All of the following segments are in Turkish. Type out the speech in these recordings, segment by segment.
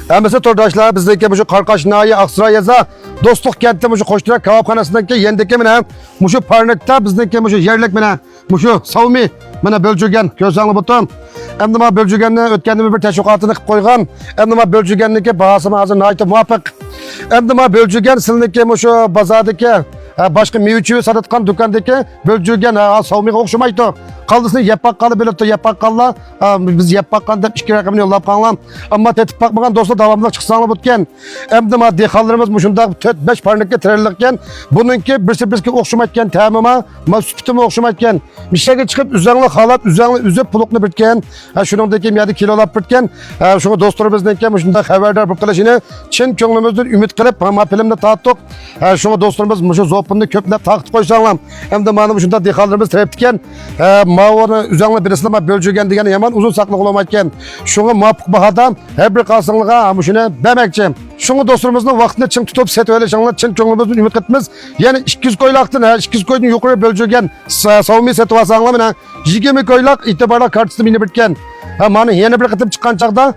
Mesela tordaşlar bizdeki bu şu Karkaşnayı, Aksaray yaza Dostluk kentte bu şu Koşturak Kebapxanasından ki yendeki mene bu şu Parnak'ta bizdeki bu şu yerlik mene bu şu Savmi mene bölcügen gözanlı butum. Hem de ma bölcügenni ötkenimi bir teşvikatını koygan. Hem de ma bölcügenniki bahasını hazır naytı muvaffak. Hem de ma bölcügen silindeki bu şu bazardaki başka meyveçiyi satatan dükkandaki bölcügen Savmi'ye okşamaydı. Kaldısını yapak kalı belirtti yapak kalla biz yapak kan dep iki rakamını yollap kanlam ama tetip bakmagan dostlar davamlı çıksanlı butken hem de ma dehallarımız muşunda 4-5 parnakka tirerlikken bununki birisi okşamayken tamama ma sütüme okşamayken mişege çıkıp üzerine halat üzerine üzüp puluklu bitken şunundaki miyadi kilolap bitken şunu dostlarımızdan muşunda haberdar buluşunu çin köngülümüzden ümit kılıp ma filmde taattık şunu dostlarımız muşu zopunu köplep taktı koysanlam hem de ma muşunda dehallarımız tereptiken Mağara üzerine birisine ma bölcügen degeni yaman uzun saklık olamayken şunu mapık bahada her bir kalsınlığa amışını demekçi. Şunu dostlarımızın vaktinde çın tutup set öyle şanlar çın çoğumuzun ümit etmez. Yani 200 koylaktın 200 koydun yukarı bölcügen savunma seti vasanlamına 20 koylak itibarla kartısı bini bitken. Mani yeni bir kıtıp çıkan çağda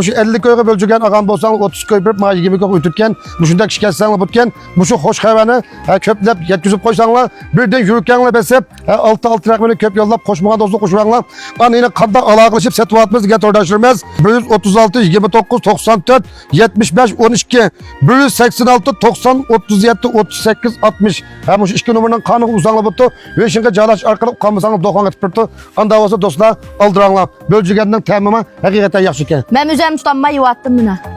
şu 50 koyga bölcügen ağam bolsan 30 koy bir ma 20 koy ütürken bu şundaki şikayetsanla butken bu şu hoş hayvanı köplep yetkizip koysanla birden yürükkenle besep 6 rakmını köp yollap koşmağa dostu koşuranla an yine kadda alaqlaşıp setvatımız get ordaşırmaz 136 29 94 75 12 186 90 37 38 60 bu şu iki numaranın kanı uzanla buttu ve şimdi calaş arkalıp kalmasanız dokan etip birdi anda olsa dostlar aldıranla bölcügen Tamamen hakikaten yaxşı ekan. Men o'zim tutanmay yuvatdim buni.